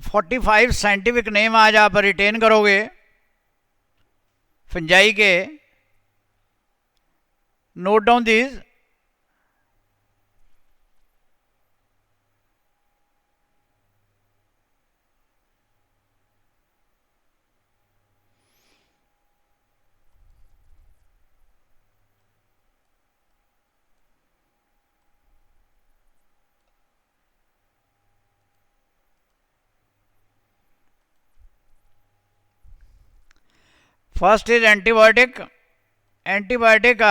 45 scientific name आज आप retain करोगे फंजाई के. Note down these. First is antibiotic. Antibiotic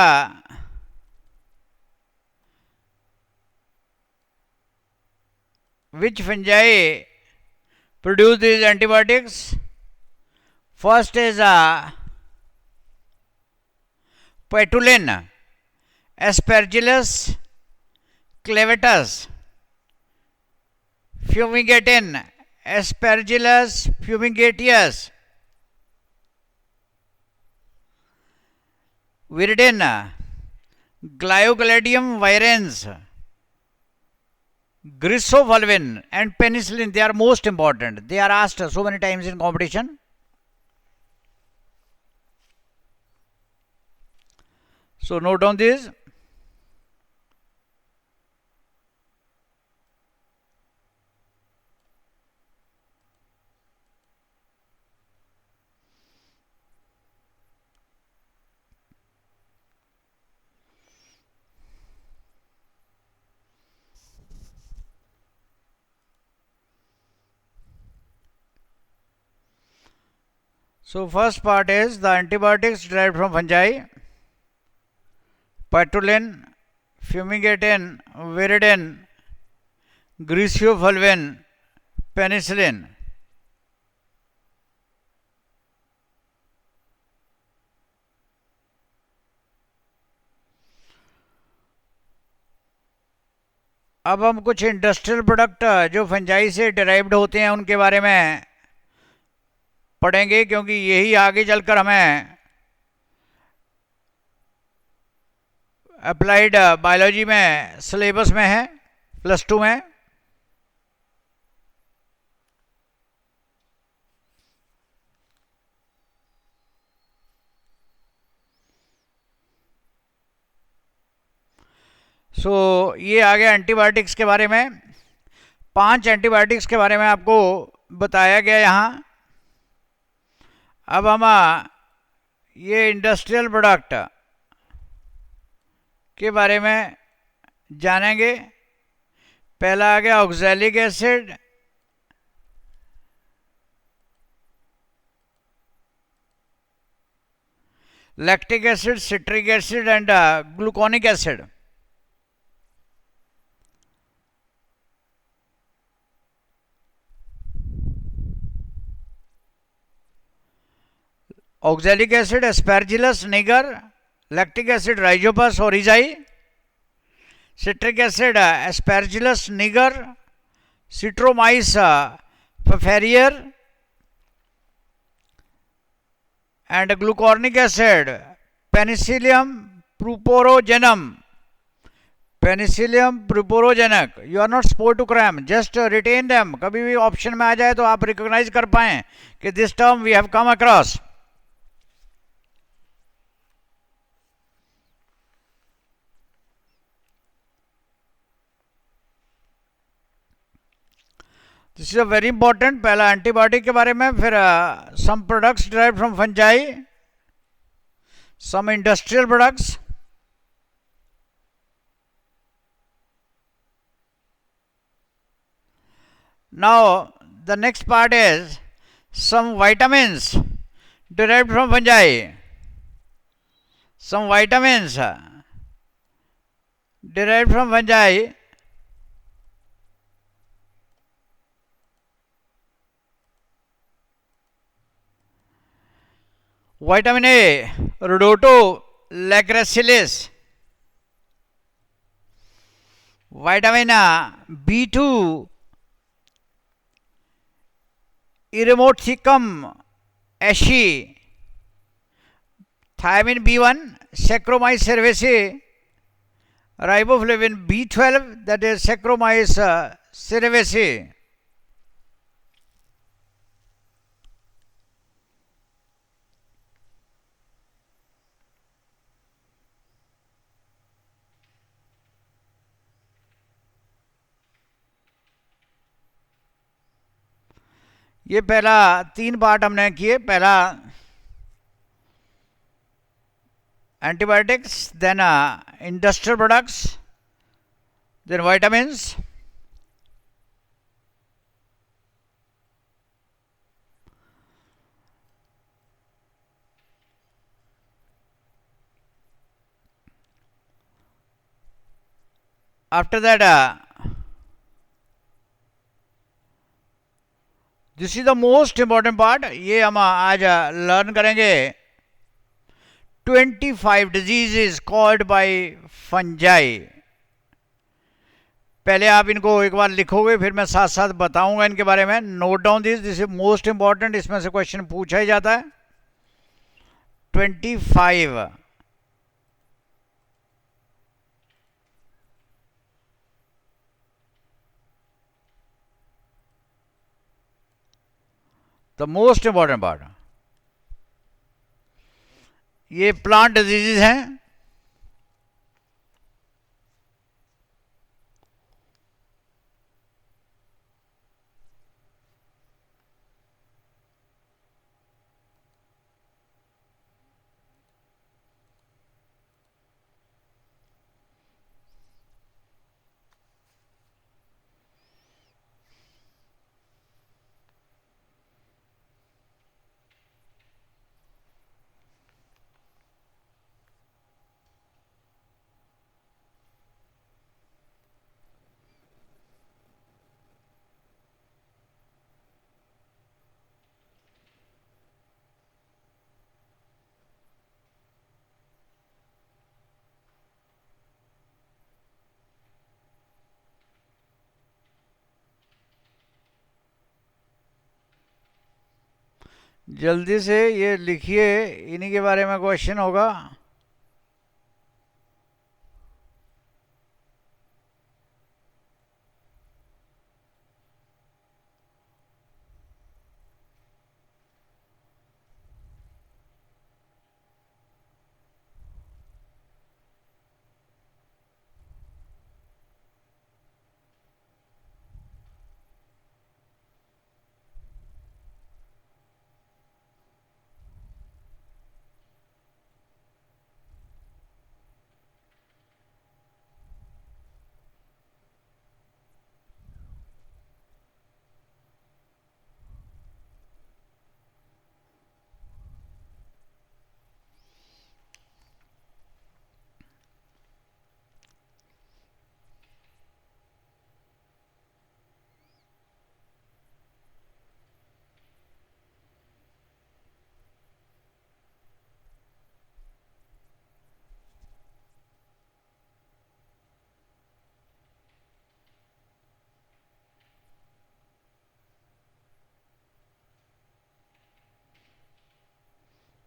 which fungi produce these antibiotics? First is Petulin, Aspergillus clavatus, Fumigatin, Aspergillus fumigatius, Viridin, Gliogalladium virens, Grisofulvin and penicillin. They are most important. They are asked so many times in competition. So note down this. So first part is the antibiotics derived from fungi. Petulin, Fumigatin, Viridin, Grisofulvin, penicillin. अब हम कुछ industrial product जो fungi से derived होते हैं उनके बारे में पढ़ेंगे, क्योंकि यही आगे चलकर हमें अप्लाइड बायोलॉजी में सिलेबस में है, +2 में. सो ये आ गया एंटीबायोटिक्स के बारे में. 5 एंटीबायोटिक्स के बारे में आपको बताया गया यहाँ. अब हम ये इंडस्ट्रियल प्रोडक्ट के बारे में जानेंगे. पहला आ गया oxalic acid, lactic acid, citric acid and gluconic acid. Oxalic acid Aspergillus niger, lactic acid Rhizopus oryzae, citric acid Aspergillus niger, Citromyces pfefferianus and gluconic acid Penicillium purpurogenum. Penicillium purpurogenum. You are not supposed to cram, just retain them. कभी भी option में आ जाए तो आप recognise कर पाएं कि this term we have come across. This is a very important. पहला एंटीबायोटिक के बारे में, फिर some products derived from fungi, some industrial products. Now the next part is some vitamins derived from fungi. Some vitamins derived from fungi. Vitamin A, Rhodotolacracillus. Vitamin B2, Eremothecum asci. Thiamine B1, Saccharomyces cerevisiae. Riboflavin B12, that is Saccharomyces cerevisiae. ये पहला 3 part हमने किए। पहला antibiotics, then industrial products, then vitamins, after that this is the most important part. ये हम आज learn करेंगे 25 diseases called by fungi. पहले आप इनको एक बार लिखोगे, फिर मैं साथ साथ बताऊंगा इनके बारे में। Note down this is most important, इसमें से क्वेश्चन पूछा ही जाता है। 25 द मोस्ट इंपॉर्टेंट पार्ट। ये प्लांट डिजीजेज हैं। जल्दी से ये लिखिए, इन्हीं के बारे में क्वेश्चन होगा।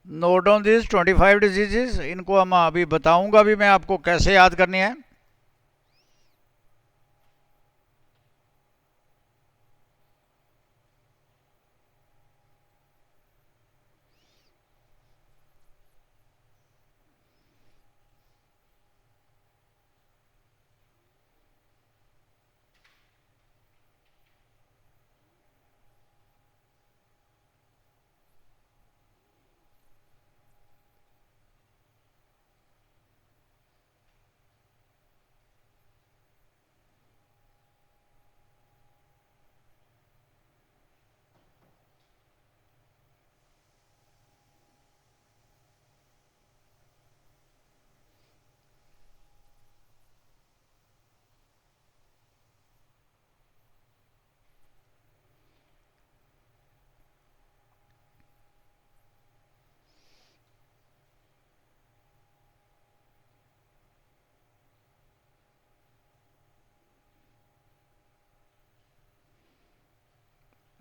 Note on this 25 diseases. इनको हम अभी बताऊंगा भी मैं आपको कैसे याद करनी है।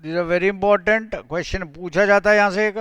This are very important question पूछा जाता है यहां से एक।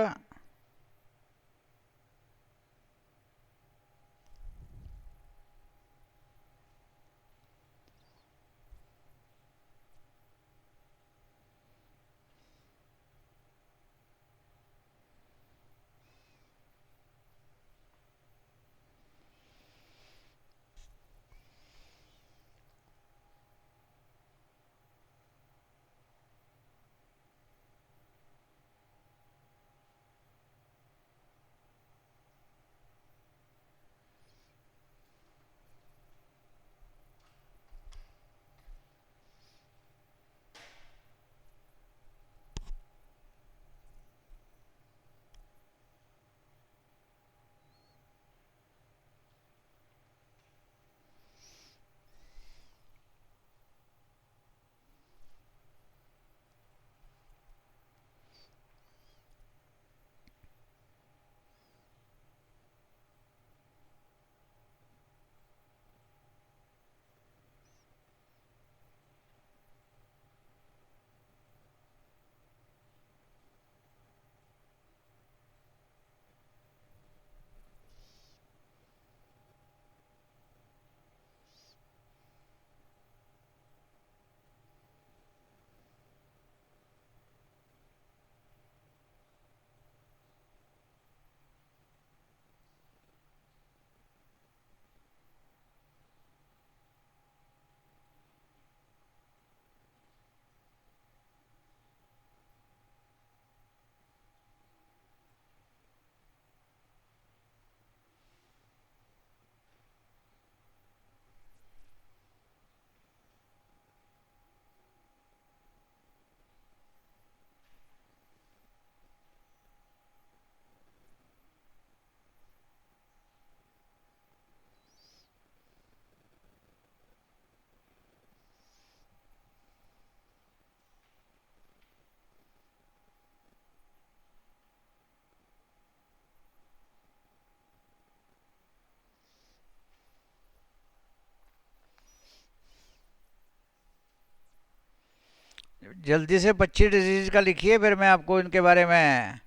जल्दी से 25 डिजीज का लिखिए, फिर मैं आपको इनके बारे में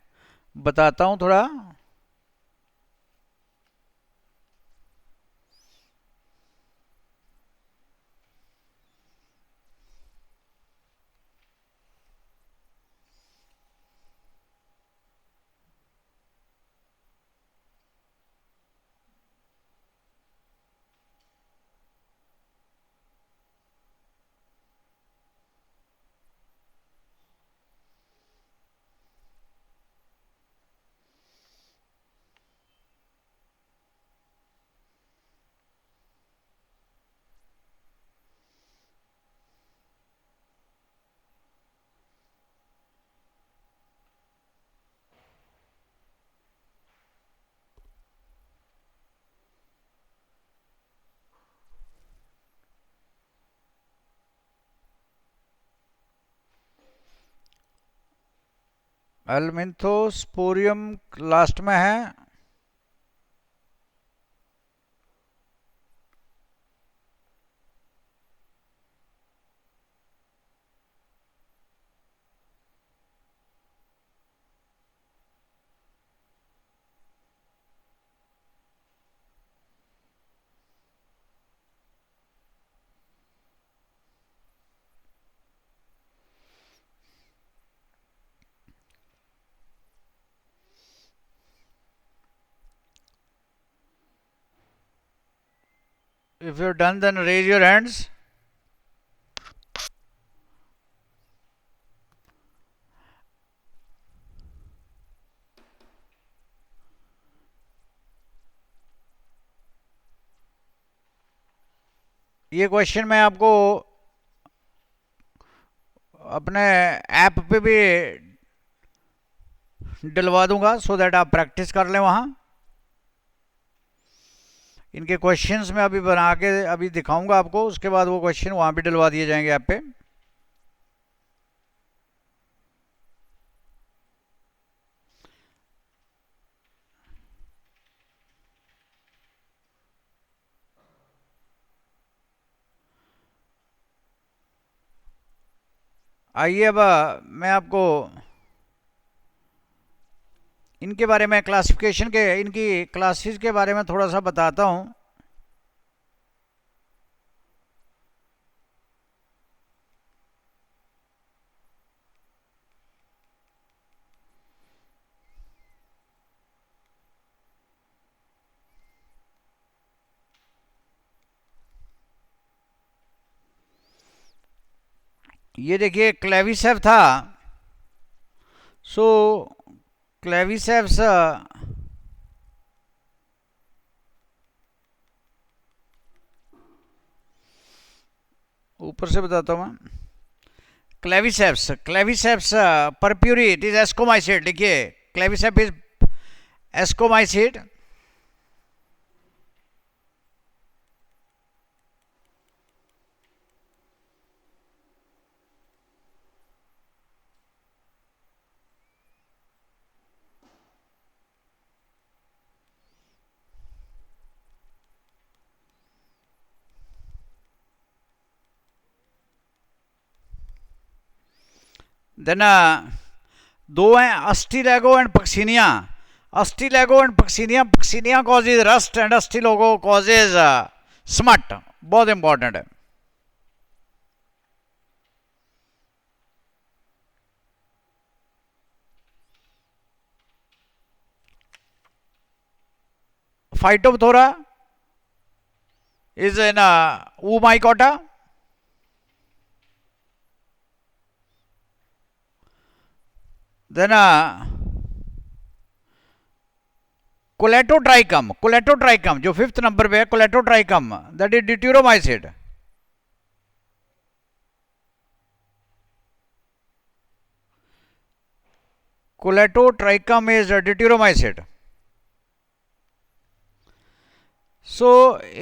बताता हूँ थोड़ा। एल्मिंथोस्पोरियम लास्ट में है। If you're done, then raise your hands. ये क्वेश्चन मैं आपको अपने ऐप पे भी डलवा दूंगा, सो दैट आप प्रैक्टिस कर लें वहाँ। इनके क्वेश्चंस मैं अभी बना के अभी दिखाऊंगा आपको, उसके बाद वो क्वेश्चन वहाँ भी डलवा दिए जाएंगे ऐप पे। आइए अब मैं आपको इनके बारे में क्लासिफिकेशन के, इनकी क्लासेस के बारे में थोड़ा सा बताता हूँ। ये देखिए क्लेविसेफ था। सो क्लेविसेफ्स ऊपर से बताता हूँ मैं। Claviceps purpurea it is ascomycete. देखिए क्लेविसेप इज एस्कोमाइसिड। देन दो हैं Ustilago and Puccinia. Ustilago and Puccinia, Puccinia causes rust and Ustilago causes smut. बहुत इंपॉर्टेंट है। Phytophthora is in Oomycota. Then Colletotrichum जो 5th नंबर पे है, Colletotrichum that is deuteromycete. Colletotrichum is deuteromycete. So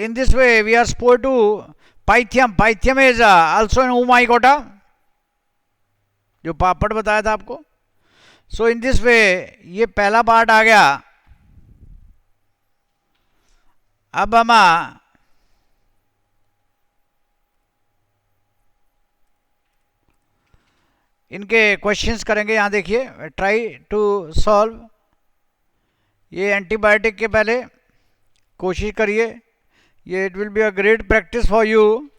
in this way we are supposed to Pythium. Pythium is also in Oomycota, जो पापड़ बताया था आपको। सो in this way ये पहला part आ गया। अब हम इनके क्वेश्चंस करेंगे। यहाँ देखिए, ट्राई टू सॉल्व। ये एंटीबायोटिक के पहले कोशिश करिए, ये it will be a great practice for you.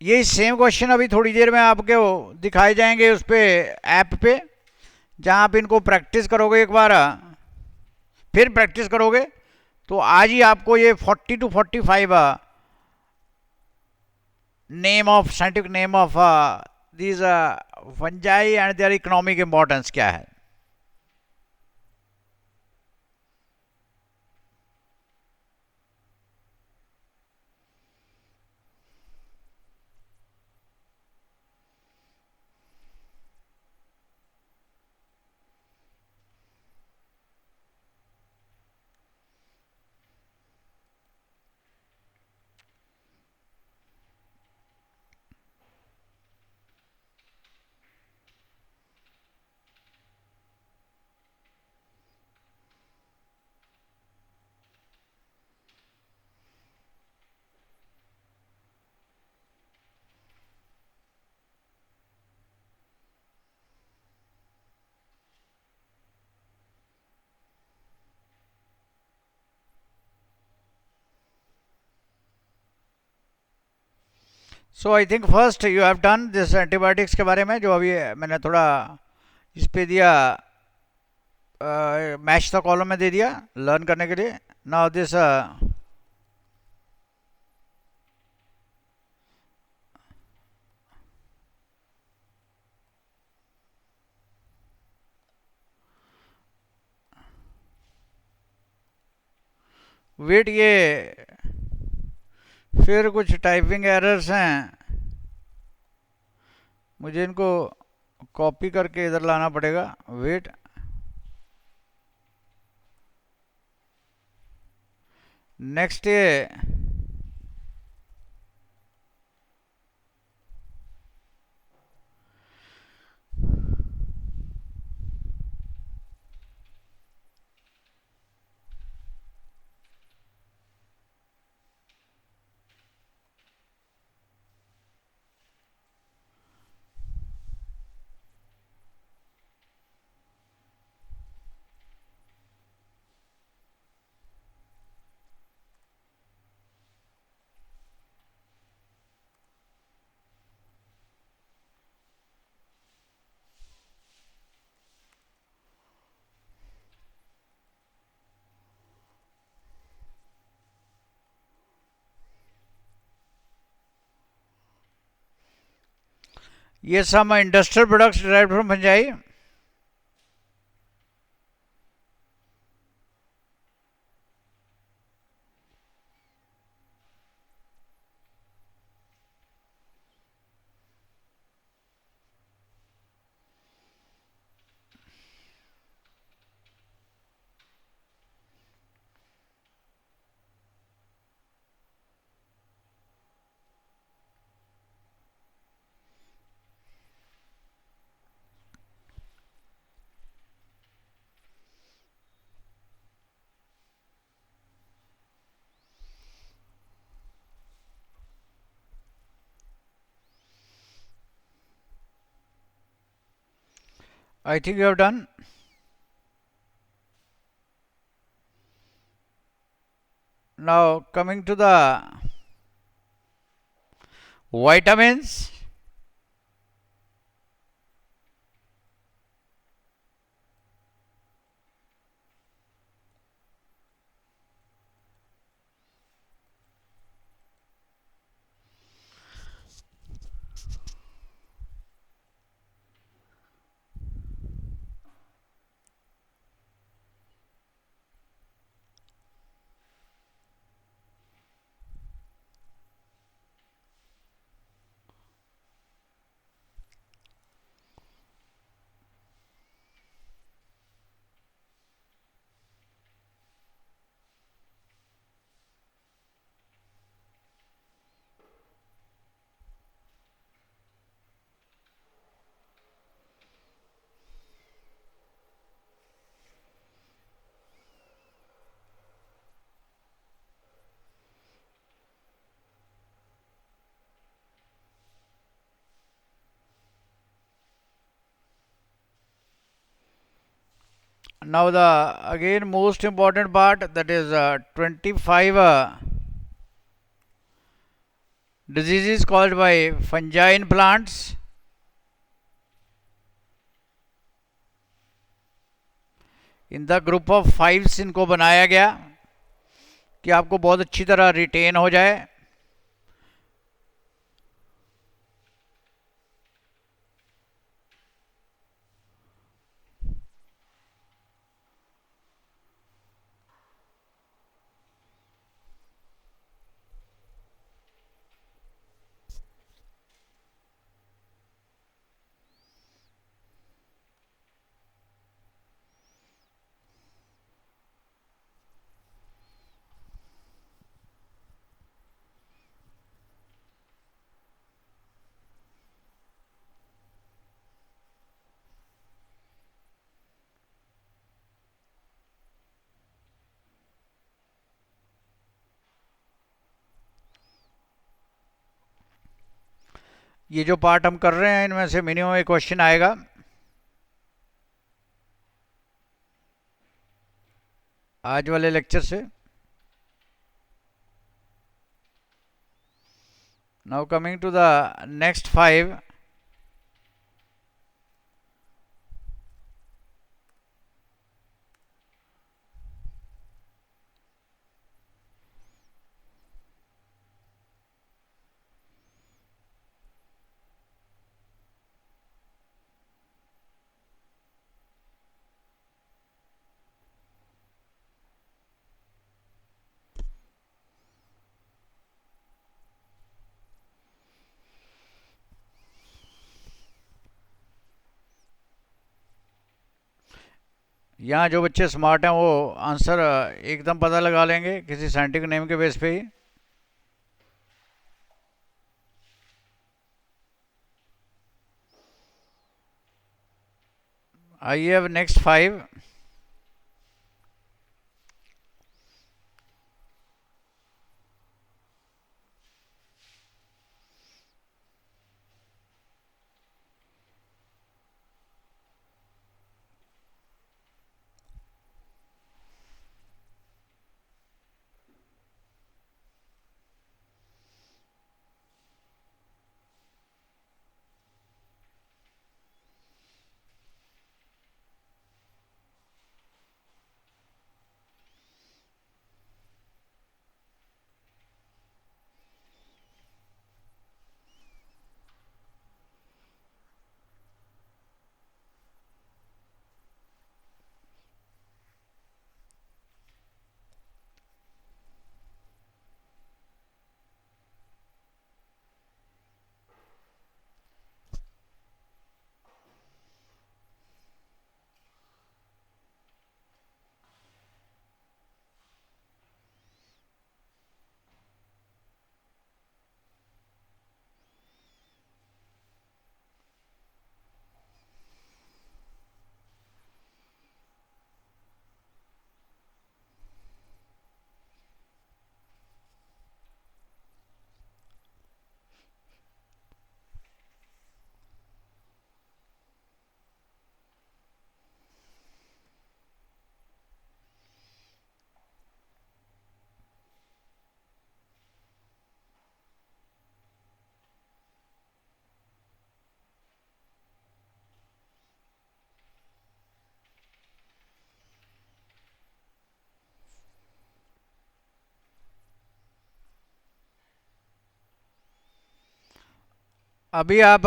ये सेम क्वेश्चन अभी थोड़ी देर में आपके दिखाए जाएंगे उस पे, ऐप पे, जहां आप इनको प्रैक्टिस करोगे एक बार, फिर प्रैक्टिस करोगे तो आज ही आपको ये 40 to 45 name of, scientific name of these fungi and their economic importance क्या है। So I think first you have done this antibiotics के बारे में, जो अभी मैंने थोड़ा इस पे दिया, मैच द कॉलम में दे दिया लर्न करने के लिए। नाउ दिस वेट, ये फिर कुछ टाइपिंग एरर्स हैं, मुझे इनको कॉपी करके इधर लाना पड़ेगा। वेट, नेक्स्ट ये some industrial products derived from fungi. I think you have done. Now coming to the vitamins. Now the again most important part, that is 25 diseases caused by fungi in plants. In the group of 5 इनको बनाया गया कि आपको बहुत अच्छी तरह retain हो जाए. ये जो पार्ट हम कर रहे हैं इनमें से मिनिमम एक क्वेश्चन आएगा. आज वाले लेक्चर से. Now coming to the next 5. यहाँ जो बच्चे स्मार्ट हैं वो आंसर एकदम पता लगा लेंगे किसी साइंटिफिक नेम के बेस पे ही. आइए अब नेक्स्ट 5. अभी आप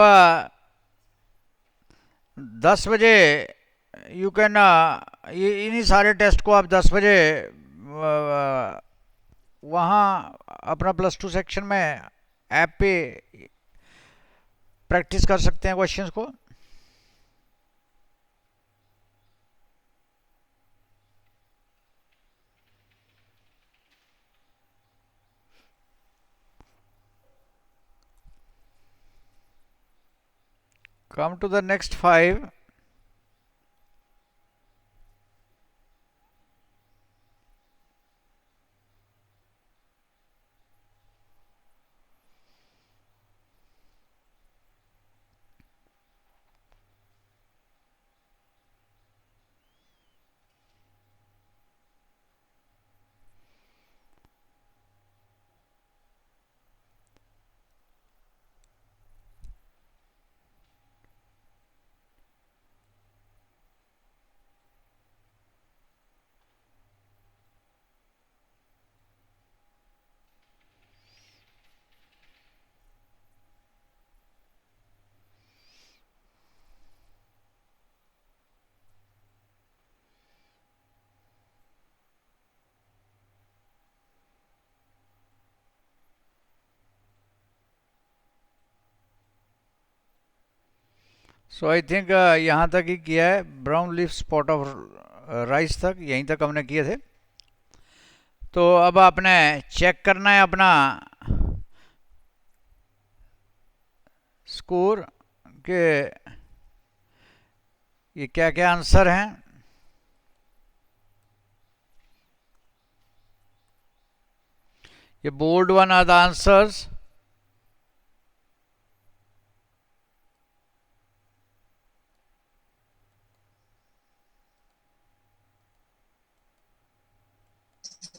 10 बजे यू कैन इन्हीं सारे टेस्ट को आप 10 बजे वहाँ अपना +2 सेक्शन में ऐप पे प्रैक्टिस कर सकते हैं क्वेश्चंस को. Come to the next 5. So I think यहाँ तक ही किया है, brown leaf spot of rice तक, यहीं तक हमने किए थे। तो अब आपने चेक करना है अपना स्कोर के ये क्या क्या आंसर हैं। ये bold one are the answers.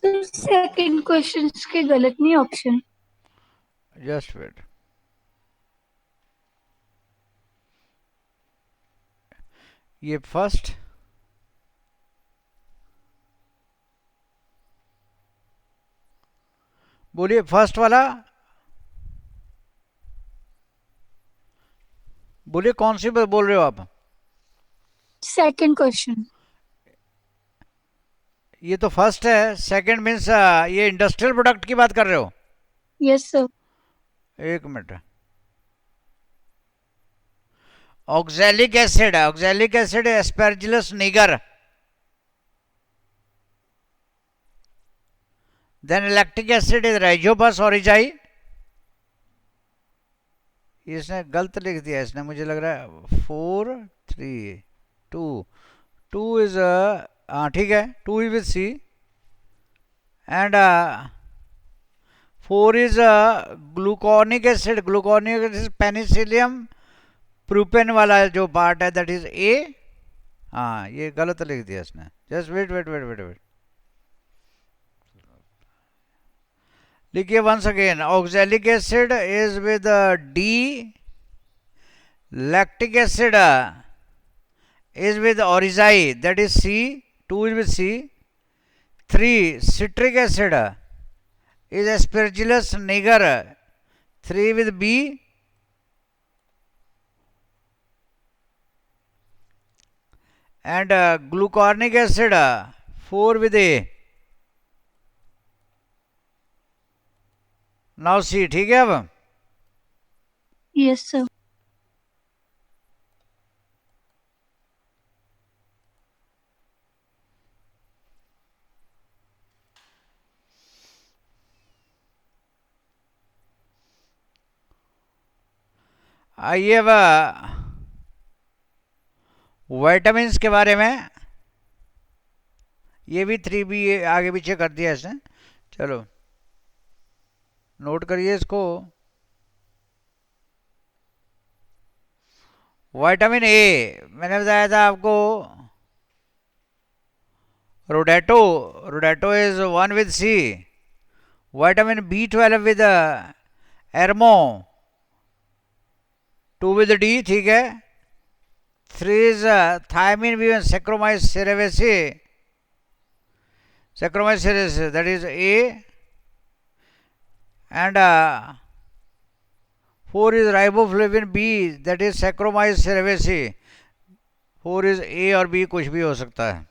Second question के गलत नहीं ऑप्शन। जस्ट वेट, ये फर्स्ट, बोलिए फर्स्ट वाला, बोलिए कौन सी बोल रहे हो आप? Second question. ये तो फर्स्ट है, सेकंड मीन्स ये इंडस्ट्रियल प्रोडक्ट की बात कर रहे हो? Yes sir. एक minute, oxalic acid, oxalic acid Aspergillus niger, then lactic acid is Rhizopus oryzae. इसने गलत लिख दिया, इसने मुझे लग रहा है 4 3 2 2 इज हाँ ठीक है, 2 is with C and 4 is gluconic acid, gluconic acid Penicillium प्रूपेन वाला जो पार्ट है दैट इज ए। हाँ ये गलत लिख दिया इसने, just wait wait wait wait wait, लिखिए once again, oxalic acid is with D, lactic acid is with oryzae that is C, 2 is with C, 3 citric acid is aspergillus niger, 3 with B, and gluconic acid 4 with A. Now C, ठीक है अब? Yes sir. आइए अब vitamins के बारे में, ये भी 3B आगे पीछे कर दिया इसने, चलो नोट करिए इसको। विटामिन ए मैंने बताया था आपको, रोडेटो, रोडेटो is 1 with C, vitamin B12 with एर्मो, 2 with D, ठीक है। 3 is thiamine B1 Saccharomyces cerevisiae, Saccharomyces cerevisiae that is A, and 4 is riboflavin B that is Saccharomyces cerevisiae, 4 is A और B कुछ भी हो सकता है।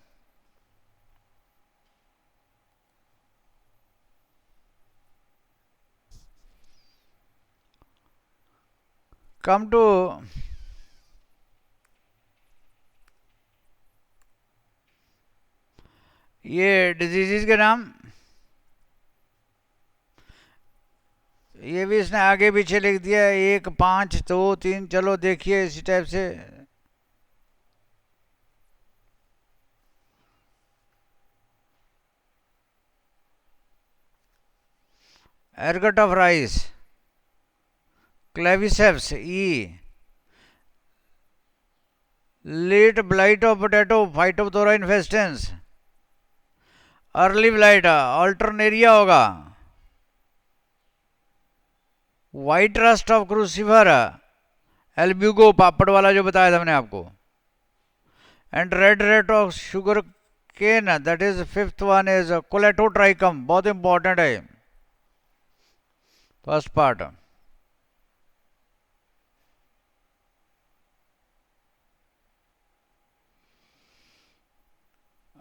कम टू ये डिजीज़ के नाम, ये भी इसने आगे पीछे लिख दिया, 1 5 2 3, चलो देखिए इसी टाइप से। एर्गट ऑफ राइस, क्लेविसेप्स ई, late blight of potato Phytophthora infestans, early blight Alternaria होगा, white rust of crucifer Albugo पापड़ वाला जो बताया था मैंने आपको, and red red of sugar cane that is 5th one is Colletotrichum, बहुत इंपॉर्टेंट है first part.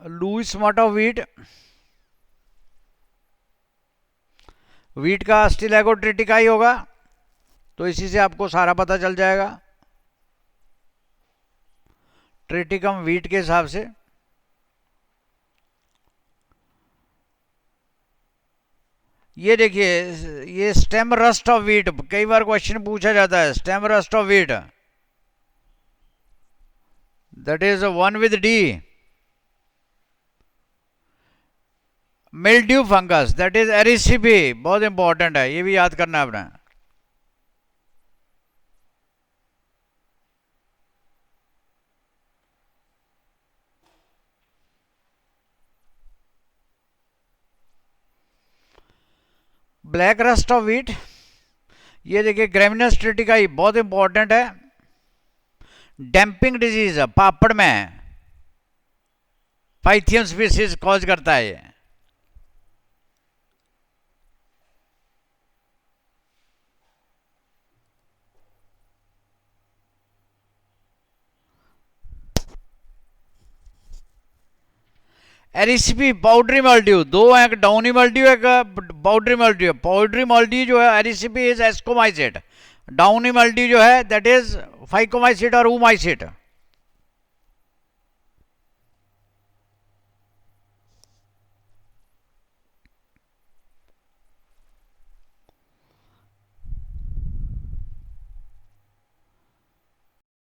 Loose smut of wheat, wheat का स्टिलैगो ट्रिटिका ही होगा, तो इसी से आपको सारा पता चल जाएगा। ट्रिटिकम वीट के हिसाब से। ये देखिए, ये स्टेम रस्ट ऑफ वीट, कई बार क्वेश्चन पूछा जाता है, stem rust of wheat, that is one with D. Mildew fungus, that is Erysiphe, बहुत इंपॉर्टेंट है, ये भी याद करना है अपना। ब्लैक रस्ट ऑफ वीट, ये देखिए ग्रेमिनस ट्रिटिकाई, बहुत इंपॉर्टेंट है। डैम्पिंग डिजीज पापड़ में पाइथियम स्पीसीज कॉज करता है ये। एरिसिपी पाउडरी मल्ड्यू, दो हैं, एक डाउनी मल्ड्यू एक पाउडरी मल्ड्यू। पाउडरी मल्ड्यू जो है एरिसिपी इज एस्कोमाइसिट, डाउनी मल्ड्यू जो है दैट इज फाइकोमाइसिट और ऊमाइसिट।